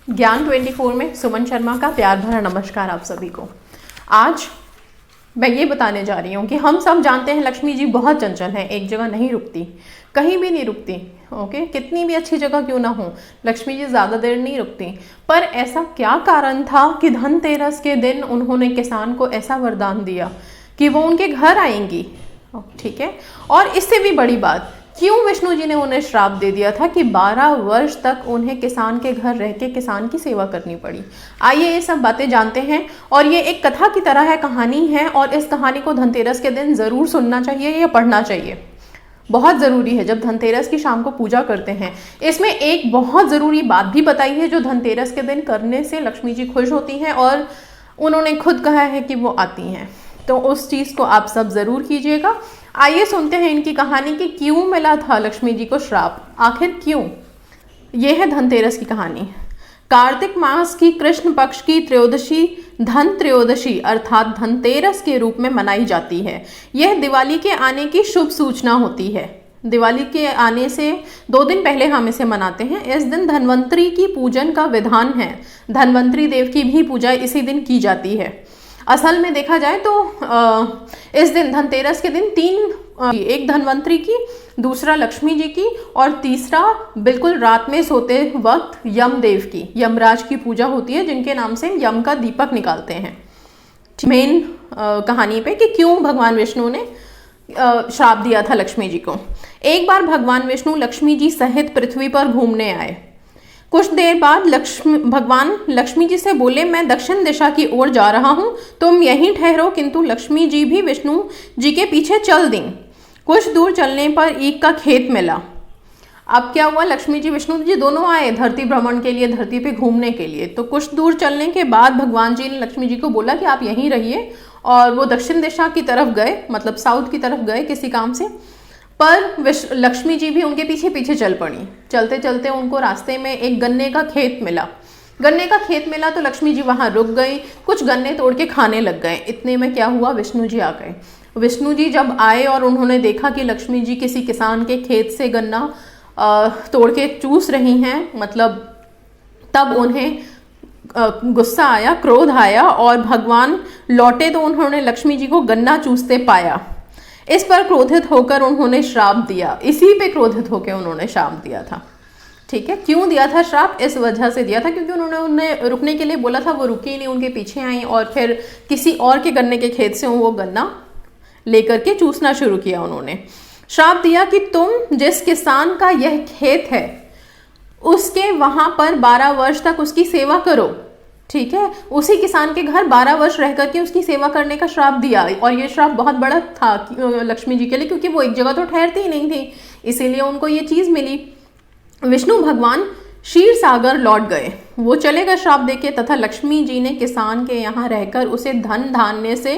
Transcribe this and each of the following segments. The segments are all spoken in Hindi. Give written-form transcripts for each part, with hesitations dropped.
ज्ञान 24 में सुमन शर्मा का प्यार भरा नमस्कार आप सभी को। आज मैं ये बताने जा रही हूँ कि हम सब जानते हैं लक्ष्मी जी बहुत चंचल हैं, एक जगह नहीं रुकती, कहीं भी नहीं रुकती। ओके, कितनी भी अच्छी जगह क्यों ना हो, लक्ष्मी जी ज़्यादा देर नहीं रुकती। पर ऐसा क्या कारण था कि धनतेरस के दिन उन्होंने किसान को ऐसा वरदान दिया कि वो उनके घर आएंगी। ठीक है, और इससे भी बड़ी बात, क्यों विष्णु जी ने उन्हें श्राप दे दिया था कि 12 वर्ष तक उन्हें किसान के घर रह के किसान की सेवा करनी पड़ी। आइए ये सब बातें जानते हैं। और ये एक कथा की तरह है, कहानी है, और इस कहानी को धनतेरस के दिन ज़रूर सुनना चाहिए या पढ़ना चाहिए। बहुत ज़रूरी है जब धनतेरस की शाम को पूजा करते हैं। इसमें एक बहुत ज़रूरी बात भी बताई है जो धनतेरस के दिन करने से लक्ष्मी जी खुश होती हैं, और उन्होंने खुद कहा है कि वो आती हैं, तो उस चीज़ को आप सब ज़रूर कीजिएगा। आइए सुनते हैं इनकी कहानी कि क्यों मिला था लक्ष्मी जी को श्राप, आखिर क्यों। ये है धनतेरस की कहानी। कार्तिक मास की कृष्ण पक्ष की त्रयोदशी धन त्रयोदशी अर्थात धनतेरस के रूप में मनाई जाती है। यह दिवाली के आने की शुभ सूचना होती है। दिवाली के आने से 2 दिन पहले हम इसे मनाते हैं। इस दिन धन्वंतरी की पूजन का विधान है। धन्वंतरी देव की भी पूजा इसी दिन की जाती है। असल में देखा जाए तो इस दिन धनतेरस के दिन 3, एक धन्वंतरी की, दूसरा लक्ष्मी जी की, और तीसरा बिल्कुल रात में सोते वक्त यमदेव की, यमराज की पूजा होती है, जिनके नाम से यम का दीपक निकालते हैं। मेन कहानी पे कि क्यों भगवान विष्णु ने श्राप दिया था लक्ष्मी जी को। एक बार भगवान विष्णु लक्ष्मी जी सहित पृथ्वी पर घूमने आए। कुछ देर बाद भगवान लक्ष्मी जी से बोले, मैं दक्षिण दिशा की ओर जा रहा हूँ, तुम यहीं ठहरो। किंतु लक्ष्मी जी भी विष्णु जी के पीछे चल दी। कुछ दूर चलने पर ईख का खेत मिला। अब क्या हुआ, लक्ष्मी जी विष्णु जी दोनों आए धरती भ्रमण के लिए, धरती पे घूमने के लिए। तो कुछ दूर चलने के बाद भगवान जी ने लक्ष्मी जी को बोला कि आप यहीं रहिए, और वो दक्षिण दिशा की तरफ गए, मतलब साउथ की तरफ गए किसी काम से। पर लक्ष्मी जी भी उनके पीछे पीछे चल पड़ी। चलते चलते उनको रास्ते में एक गन्ने का खेत मिला। गन्ने का खेत मिला तो लक्ष्मी जी वहाँ रुक गई, कुछ गन्ने तोड़ के खाने लग गए। इतने में क्या हुआ, विष्णु जी आ गए। विष्णु जी जब आए और उन्होंने देखा कि लक्ष्मी जी किसी किसान के खेत से गन्ना तोड़ के चूस रही हैं, मतलब तब उन्हें गुस्सा आया, क्रोध आया, और भगवान लौटे तो उन्होंने लक्ष्मी जी को गन्ना चूसते पाया। इस पर क्रोधित होकर उन्होंने श्राप दिया। इसी पे क्रोधित होकर उन्होंने श्राप दिया था। ठीक है, क्यों दिया था श्राप, इस वजह से दिया था क्योंकि उन्होंने उन्हें रुकने के लिए बोला था, वो रुकी नहीं, उनके पीछे आई, और फिर किसी और के गन्ने के खेत से वो गन्ना लेकर के चूसना शुरू किया। उन्होंने श्राप दिया कि तुम जिस किसान का यह खेत है उसके वहां पर 12 वर्ष तक उसकी सेवा करो। ठीक है, उसी किसान के घर 12 वर्ष रह करके उसकी सेवा करने का श्राप दिया। और ये श्राप बहुत बड़ा था लक्ष्मी जी के लिए, क्योंकि वो एक जगह तो ठहरती ही नहीं थी, इसीलिए उनको ये चीज़ मिली। विष्णु भगवान क्षीर सागर लौट गए। वो चले गए श्राप देके, तथा लक्ष्मी जी ने किसान के यहाँ रहकर उसे धन धान्य से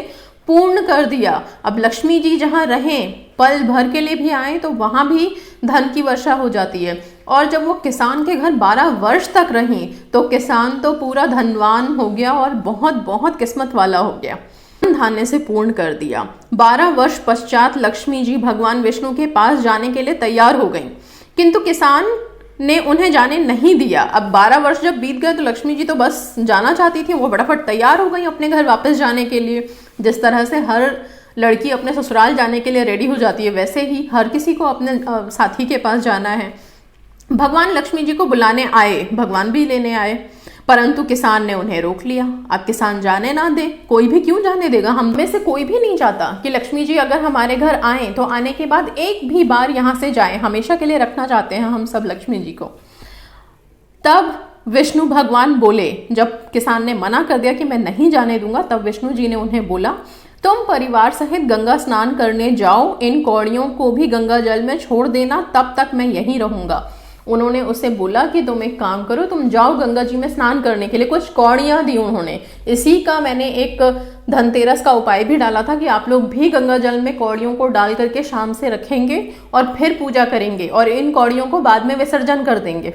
पूर्ण कर दिया। अब लक्ष्मी जी जहाँ रहें, पल भर के लिए भी आए तो वहाँ भी धन की वर्षा हो जाती है। और जब वो किसान के घर 12 वर्ष तक रहीं तो किसान तो पूरा धनवान हो गया और बहुत बहुत किस्मत वाला हो गया। धान्य से पूर्ण कर दिया। 12 वर्ष पश्चात लक्ष्मी जी भगवान विष्णु के पास जाने के लिए तैयार हो गईं, किंतु किसान ने उन्हें जाने नहीं दिया। अब 12 वर्ष जब बीत गए तो लक्ष्मी जी तो बस जाना चाहती थी, वो फटाफट तैयार हो गई अपने घर वापस जाने के लिए। जिस तरह से हर लड़की अपने ससुराल जाने के लिए रेडी हो जाती है, वैसे ही हर किसी को अपने साथी के पास जाना है। भगवान लक्ष्मी जी को बुलाने आए, भगवान भी लेने आए, परंतु किसान ने उन्हें रोक लिया। अब किसान जाने ना दे, कोई भी क्यों जाने देगा, हम में से कोई भी नहीं चाहता कि लक्ष्मी जी अगर हमारे घर आए तो आने के बाद एक भी बार यहाँ से जाए, हमेशा के लिए रखना चाहते हैं हम सब लक्ष्मी जी को। तब विष्णु भगवान बोले, जब किसान ने मना कर दिया कि मैं नहीं जाने दूंगा, तब विष्णु जी ने उन्हें बोला, तुम परिवार सहित गंगा स्नान करने जाओ, इन कौड़ियों को भी गंगा जल में छोड़ देना, तब तक मैं यहीं रहूंगा। उन्होंने उसे बोला कि तुम एक काम करो, तुम जाओ गंगा जी में स्नान करने के लिए। कुछ कौड़ियाँ दी उन्होंने। इसी का मैंने एक धनतेरस का उपाय भी डाला था कि आप लोग भी गंगा जल में कौड़ियों को डाल करके शाम से रखेंगे और फिर पूजा करेंगे, और इन कौड़ियों को बाद में विसर्जन कर देंगे।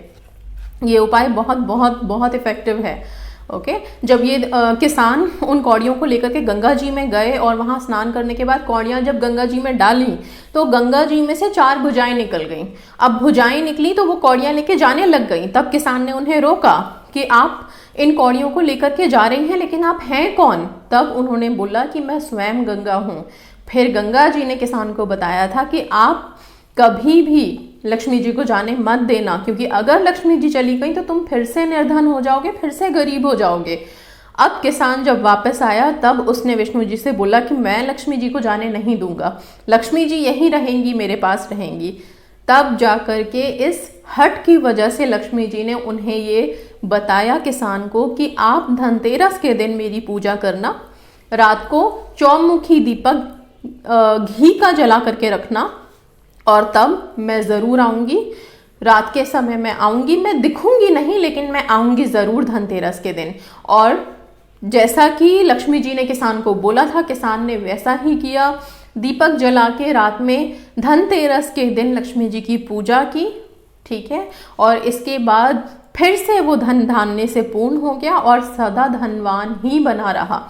ये उपाय बहुत बहुत बहुत इफेक्टिव है। ओके, जब ये किसान उन कौड़ियों को लेकर के गंगा जी में गए और वहाँ स्नान करने के बाद कौड़ियाँ जब गंगा जी में डाली तो गंगा जी में से 4 भुजाएं निकल गईं। अब भुजाएं निकली तो वो कौड़ियाँ लेके जाने लग गईं। तब किसान ने उन्हें रोका कि आप इन कौड़ियों को लेकर के जा रही हैं, लेकिन आप हैं कौन? तब उन्होंने बोला कि मैं स्वयं गंगा हूँ। फिर गंगा जी ने किसान को बताया था कि आप कभी भी लक्ष्मी जी को जाने मत देना, क्योंकि अगर लक्ष्मी जी चली गई तो तुम फिर से निर्धन हो जाओगे, फिर से गरीब हो जाओगे। अब किसान जब वापस आया तब उसने विष्णु जी से बोला कि मैं लक्ष्मी जी को जाने नहीं दूंगा, लक्ष्मी जी यहीं रहेंगी, मेरे पास रहेंगी। तब जा कर के इस हट की वजह से लक्ष्मी जी ने उन्हें ये बताया किसान को कि आप धनतेरस के दिन मेरी पूजा करना, रात को चौमुखी दीपक घी का जला करके रखना, और तब मैं ज़रूर आऊँगी। रात के समय मैं आऊँगी, मैं दिखूंगी नहीं लेकिन मैं आऊँगी ज़रूर धनतेरस के दिन। और जैसा कि लक्ष्मी जी ने किसान को बोला था, किसान ने वैसा ही किया। दीपक जला के रात में धनतेरस के दिन लक्ष्मी जी की पूजा की, ठीक है। और इसके बाद फिर से वो धन धान्य से पूर्ण हो गया और सदा धनवान ही बना रहा।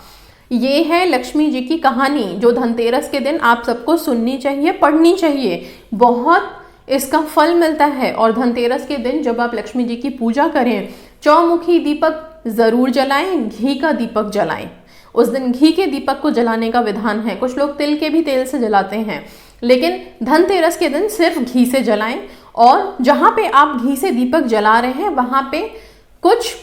ये है लक्ष्मी जी की कहानी, जो धनतेरस के दिन आप सबको सुननी चाहिए, पढ़नी चाहिए, बहुत इसका फल मिलता है। और धनतेरस के दिन जब आप लक्ष्मी जी की पूजा करें, चौमुखी दीपक ज़रूर जलाएं, घी का दीपक जलाएं। उस दिन घी के दीपक को जलाने का विधान है, कुछ लोग तिल के भी तेल से जलाते हैं, लेकिन धनतेरस के दिन सिर्फ घी से जलाएं। और जहाँ पे आप घी से दीपक जला रहे हैं वहाँ पे कुछ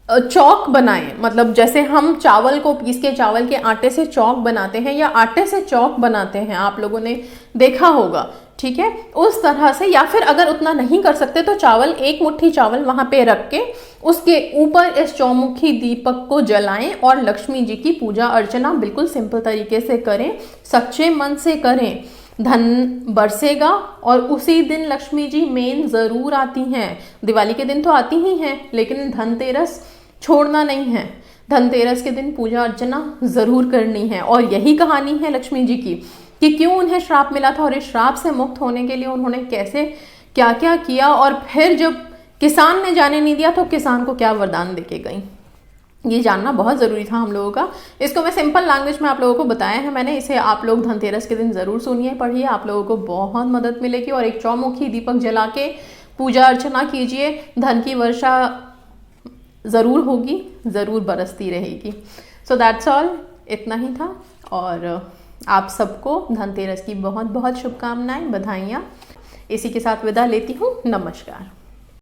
चौक बनाएं, मतलब जैसे हम चावल को पीस के चावल के आटे से चौक बनाते हैं या आटे से चौक बनाते हैं, आप लोगों ने देखा होगा, ठीक है। उस तरह से, या फिर अगर उतना नहीं कर सकते तो चावल, एक मुट्ठी चावल वहां पे रख के उसके ऊपर इस चौमुखी दीपक को जलाएं और लक्ष्मी जी की पूजा अर्चना बिल्कुल सिंपल तरीके से करें, सच्चे मन से करें, धन बरसेगा। और उसी दिन लक्ष्मी जी मेन ज़रूर आती हैं। दिवाली के दिन तो आती ही हैं, लेकिन धनतेरस छोड़ना नहीं है। धनतेरस के दिन पूजा अर्चना ज़रूर करनी है। और यही कहानी है लक्ष्मी जी की कि क्यों उन्हें श्राप मिला था और इस श्राप से मुक्त होने के लिए उन्होंने कैसे क्या क्या किया, और फिर जब किसान ने जाने नहीं दिया तो किसान को क्या वरदान देके गई। ये जानना बहुत ज़रूरी था हम लोगों का। इसको मैं सिंपल लैंग्वेज में आप लोगों को बताया है मैंने। इसे आप लोग धनतेरस के दिन ज़रूर सुनिए, पढ़िए, आप लोगों को बहुत मदद मिलेगी। और एक चौमुखी दीपक जला के पूजा अर्चना कीजिए, धन की वर्षा ज़रूर होगी, ज़रूर बरसती रहेगी। सो दैट्स ऑल, इतना ही था। और आप सबको धनतेरस की बहुत बहुत शुभकामनाएं, बधाइयाँ। इसी के साथ विदा लेती हूँ। नमस्कार।